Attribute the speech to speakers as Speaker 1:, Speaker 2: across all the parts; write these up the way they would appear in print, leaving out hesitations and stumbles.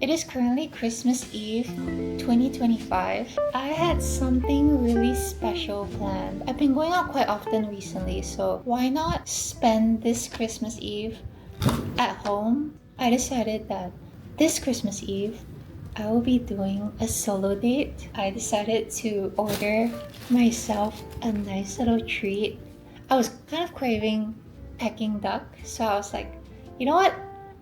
Speaker 1: It is currently Christmas Eve 2025. I had something really special planned. I've been going out quite often recently, so why not spend this Christmas Eve at home? I decided that this Christmas Eve I will be doing a solo date. I decided to order myself a nice little treat. I was kind of craving Peking duck, so I was like, you know what?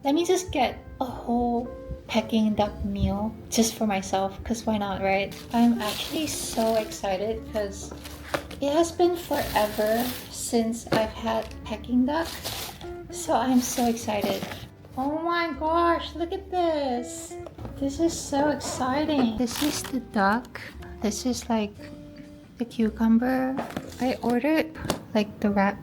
Speaker 1: Let me just get a whole Peking duck meal just for myself, because why not, right? I'm actually so excited because it has been forever since I've had Peking duck, so I'm so excited. Oh my gosh, look at this! This is so exciting. This is the duck. This is like the cucumber. I ordered like the wrap.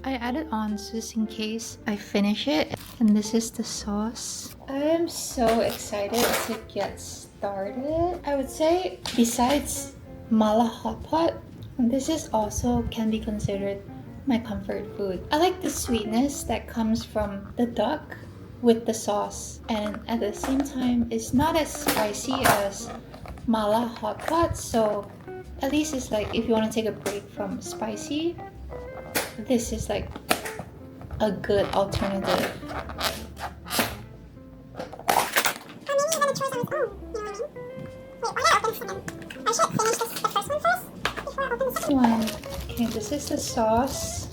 Speaker 1: I added on just in case I finish it. And this is the sauce. I am so excited to get started. I would say besides mala hot pot, this is also can be considered my comfort food. I like the sweetness that comes from the duck with the sauce, and at the same time it's not as spicy as mala hot pot, so at least it's like if you want to take a break from spicy, this is like a good alternative. Okay, this is the sauce.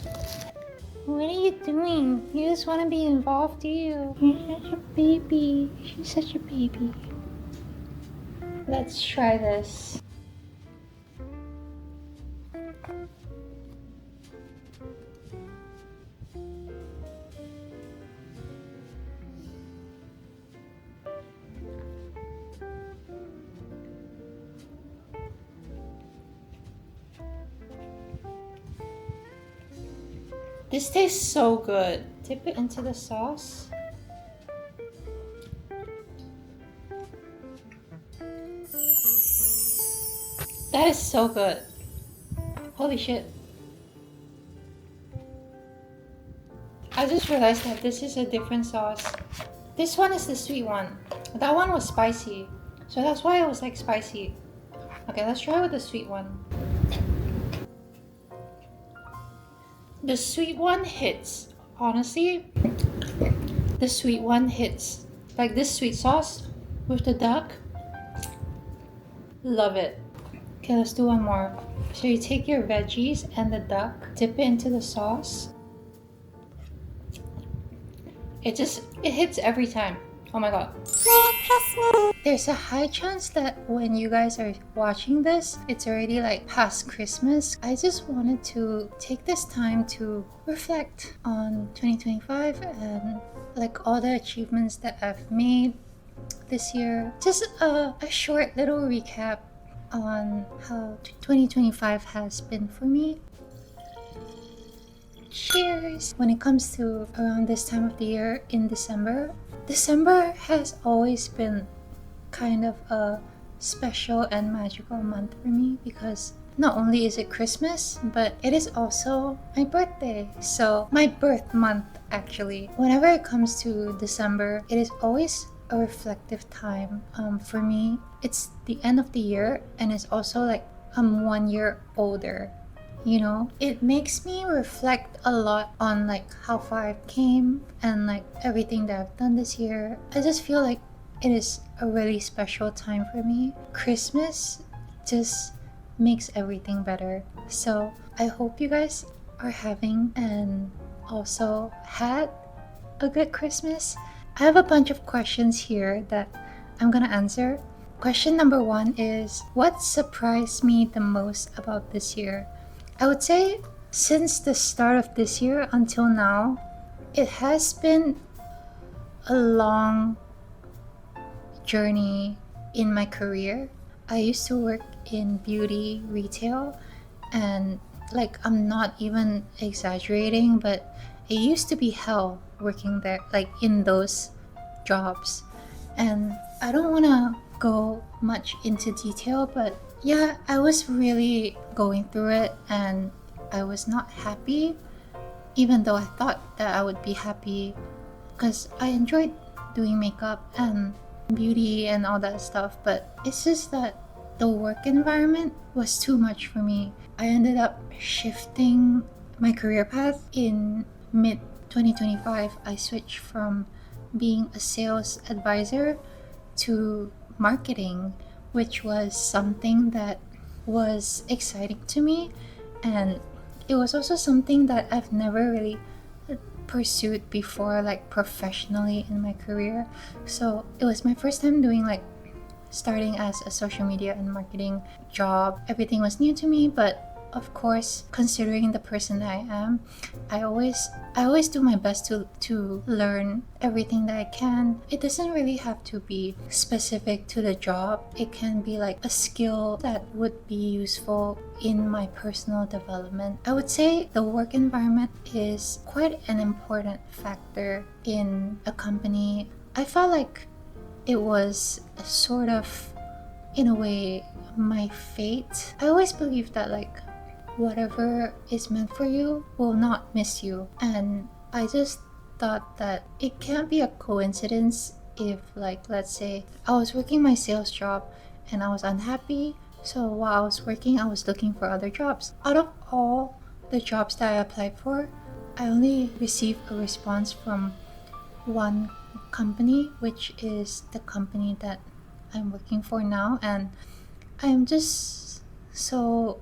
Speaker 1: What are you doing? You just want to be involved, do you? You're such a baby. She's such a baby. Let's try this. This tastes so good. Dip it into the sauce. That is so good. Holy shit. I just realized that this is a different sauce. This one is the sweet one. That one was spicy. So that's why it was like spicy. Okay, let's try with the sweet one. The sweet one hits. Honestly, the sweet one hits. Like this sweet sauce with the duck. Love it. Okay, let's do one more. So you take your veggies and the duck, dip it into the sauce. It hits every time. Oh my god. There's a high chance that when you guys are watching this, it's already like past Christmas. I just wanted to take this time to reflect on 2025 and like all the achievements that I've made this year. Just a short little recap on how 2025 has been for me. Cheers! When it comes to around this time of the year in December has always been kind of a special and magical month for me because not only is it Christmas, but it is also my birthday. So my birth month actually. Whenever it comes to December, it is always a reflective time for me. It's the end of the year and it's also like I'm 1 year older. You know, it makes me reflect a lot on like how far I've came and like everything that I've done this year. I just feel like it is a really special time for me. Christmas just makes everything better. So I hope you guys are having and also had a good Christmas. I have a bunch of questions here that I'm gonna answer. Question number 1 is, what surprised me the most about this year? I would say since the start of this year until now, it has been a long journey in my career. I used to work in beauty retail and like I'm not even exaggerating, but it used to be hell working there, like in those jobs. And I don't want to go much into detail, but yeah, I was really going through it and I was not happy, even though I thought that I would be happy because I enjoyed doing makeup and beauty and all that stuff, but it's just that the work environment was too much for me. I ended up shifting my career path in mid 2025. I switched from being a sales advisor to marketing, which was something that was exciting to me, and it was also something that I've never really pursued before, like professionally in my career. So it was my first time doing like starting as a social media and marketing job. Everything was new to me, but of course, considering the person that I am, I always do my best to learn everything that I can. It doesn't really have to be specific to the job. It can be like a skill that would be useful in my personal development. I would say the work environment is quite an important factor in a company. I felt like it was sort of, in a way, my fate. I always believed that like whatever is meant for you will not miss you, and I just thought that it can't be a coincidence if, like, let's say I was working my sales job and I was unhappy, so while I was working I was looking for other jobs. Out of all the jobs that I applied for, I only received a response from one company, which is the company that I'm working for now, and I'm just so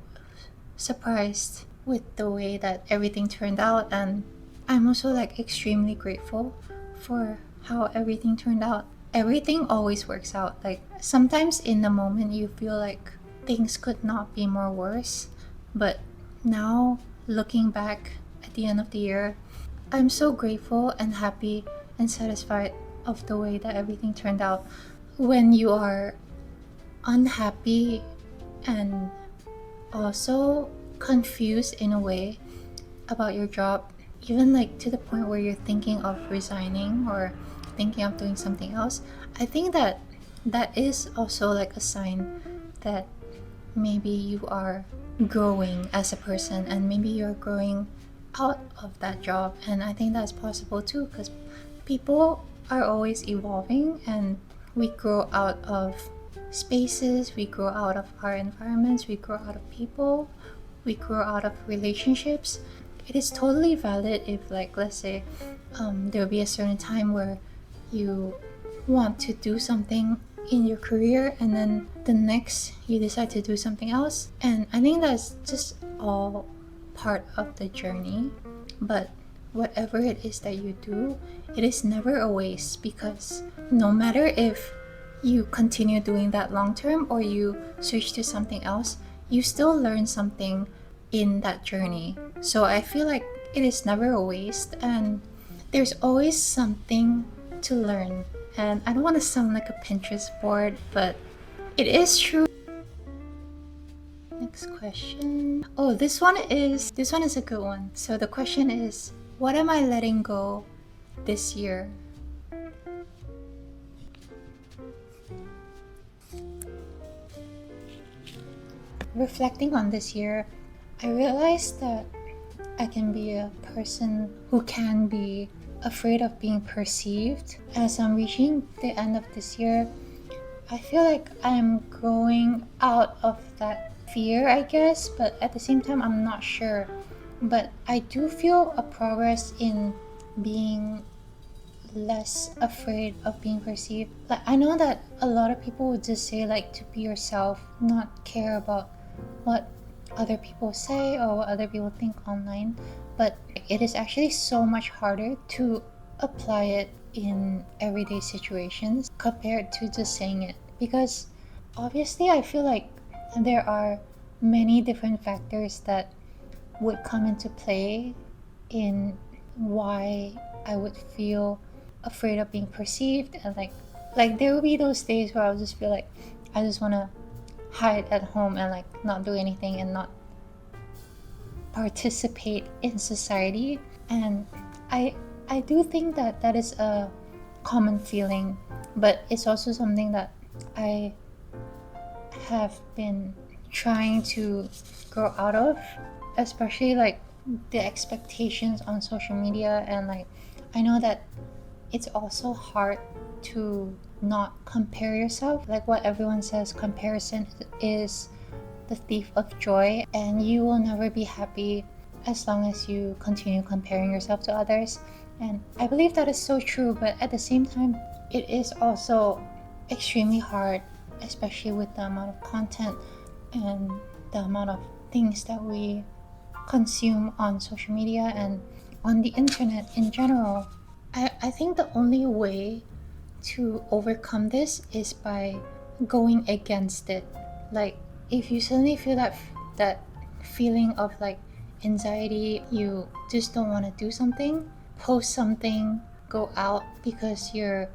Speaker 1: surprised with the way that everything turned out, and I'm also like extremely grateful for how everything turned out. Everything always works out. Like sometimes in the moment you feel like things could not be more worse, but now looking back at the end of the year, I'm so grateful and happy and satisfied of the way that everything turned out. When you are unhappy and also confused in a way about your job, even like to the point where you're thinking of resigning or thinking of doing something else, I think that that is also like a sign that maybe you are growing as a person, and maybe you're growing out of that job. And I think that's possible too, because people are always evolving, and we grow out of spaces, we grow out of our environments, we grow out of people, we grow out of relationships. It is totally valid if, like, let's say there'll be a certain time where you want to do something in your career, and then the next you decide to do something else, and I think that's just all part of the journey. But whatever it is that you do, it is never a waste, because no matter if you continue doing that long term or you switch to something else, you still learn something in that journey. So I feel like it is never a waste, and there's always something to learn. And I don't want to sound like a Pinterest board, but it is true. Next question. Oh, this one is a good one. So the question is, what am I letting go this year? Reflecting on this year, I realized that I can be a person who can be afraid of being perceived. As I'm reaching the end of this year, I feel like I'm growing out of that fear, I guess, but at the same time, I'm not sure. But I do feel a progress in being less afraid of being perceived. Like, I know that a lot of people would just say like to be yourself, not care about what other people say or what other people think online, but it is actually so much harder to apply it in everyday situations compared to just saying it, because obviously I feel like there are many different factors that would come into play in why I would feel afraid of being perceived. And like there will be those days where I'll just feel like I just want to hide at home and like not do anything and not participate in society. And I do think that that is a common feeling, but it's also something that I have been trying to grow out of, especially like the expectations on social media. And like I know that it's also hard to not compare yourself. Like what everyone says, comparison is the thief of joy, and you will never be happy as long as you continue comparing yourself to others. And I believe that is so true, but at the same time, it is also extremely hard, especially with the amount of content and the amount of things that we consume on social media and on the internet in general. I think the only way to overcome this is by going against it. Like if you suddenly feel that feeling of like anxiety, you just don't want to do something, post something, go out because you're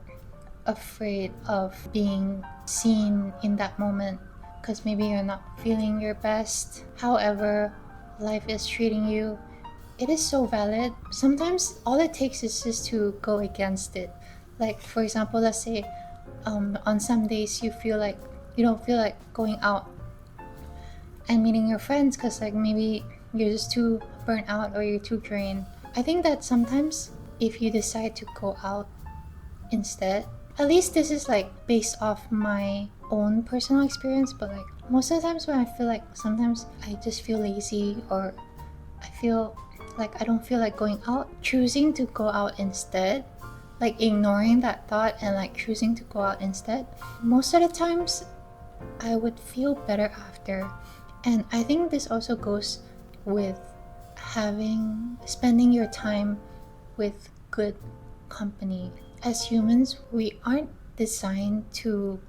Speaker 1: afraid of being seen in that moment, because maybe you're not feeling your best. However life is treating you, it is so valid. Sometimes all it takes is just to go against it. Like for example, let's say on some days you don't feel like going out and meeting your friends because like maybe you're just too burnt out or you're too drained. I think that sometimes if you decide to go out instead, at least this is like based off my own personal experience, but like most of the times when I feel like sometimes I just feel lazy or I feel like I don't feel like going out, choosing to go out instead, like ignoring that thought and like choosing to go out instead, most of the times I would feel better after. And I think this also goes with spending your time with good company. As humans, we aren't designed to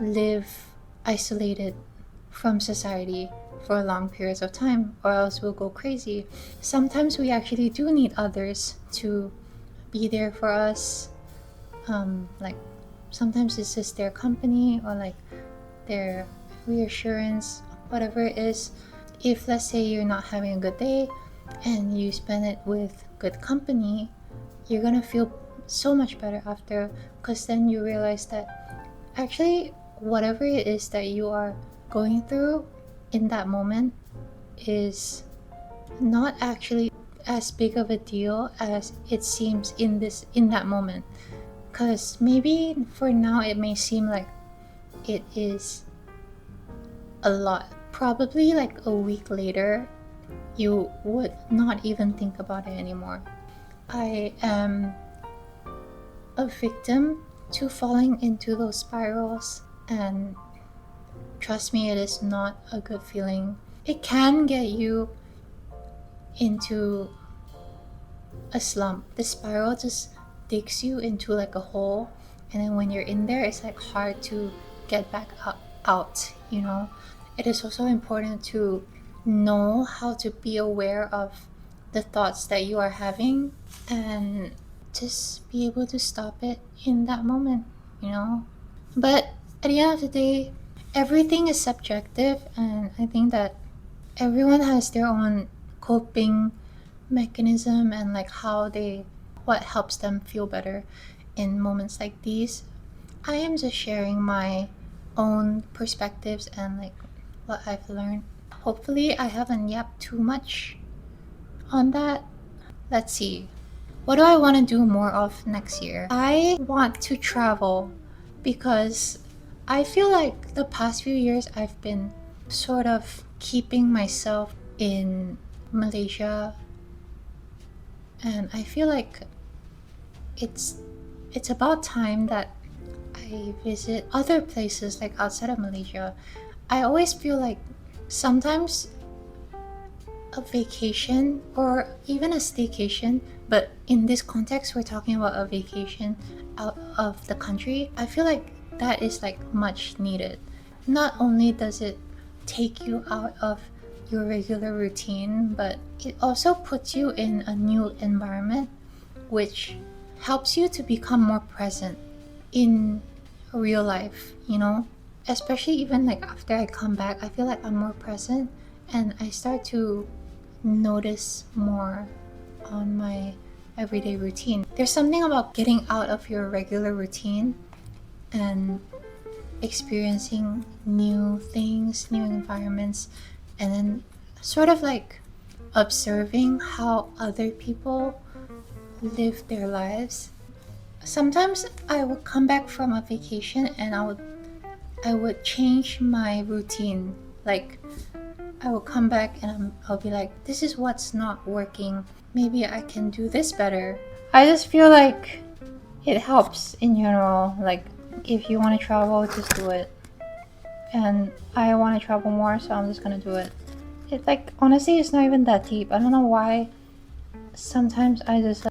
Speaker 1: live isolated from society for long periods of time, or else we'll go crazy. Sometimes we actually do need others to be there for us. Like sometimes it's just their company or like their reassurance, whatever it is. If let's say you're not having a good day and you spend it with good company, you're gonna feel so much better after, because then you realize that actually whatever it is that you are going through in that moment is not actually as big of a deal as it seems in that moment. Because maybe for now it may seem like it is a lot. Probably like a week later you would not even think about it anymore. I am a victim to falling into those spirals, and trust me, it is not a good feeling. It can get you into a slump. The spiral just digs you into like a hole, and then when you're in there, it's like hard to get back out, you know? It is also important to know how to be aware of the thoughts that you are having and just be able to stop it in that moment, you know? But at the end of the day, everything is subjective, and I think that everyone has their own coping mechanism and like what helps them feel better in moments like these. I am just sharing my own perspectives and like what I've learned. Hopefully I haven't yapped too much on that. Let's see. What do I want to do more of next year? I want to travel because I feel like the past few years I've been sort of keeping myself in Malaysia, and I feel like it's about time that I visit other places like outside of Malaysia. I always feel like sometimes a vacation or even a staycation, but in this context we're talking about a vacation out of the country, I feel like that is like much needed. Not only does it take you out of your regular routine, but it also puts you in a new environment, which helps you to become more present in real life, you know? Especially even like after I come back, I feel like I'm more present and I start to notice more on my everyday routine. There's something about getting out of your regular routine and experiencing new things, new environments, and then sort of like observing how other people live their lives. Sometimes I would come back from a vacation and I would change my routine. Like I will come back and I'll be like, this is what's not working. Maybe I can do this better. I just feel like it helps in general. Like if you want to travel, just do it. And I want to travel more, so I'm just gonna do it. It's like honestly, it's not even that deep. I don't know why. Sometimes I just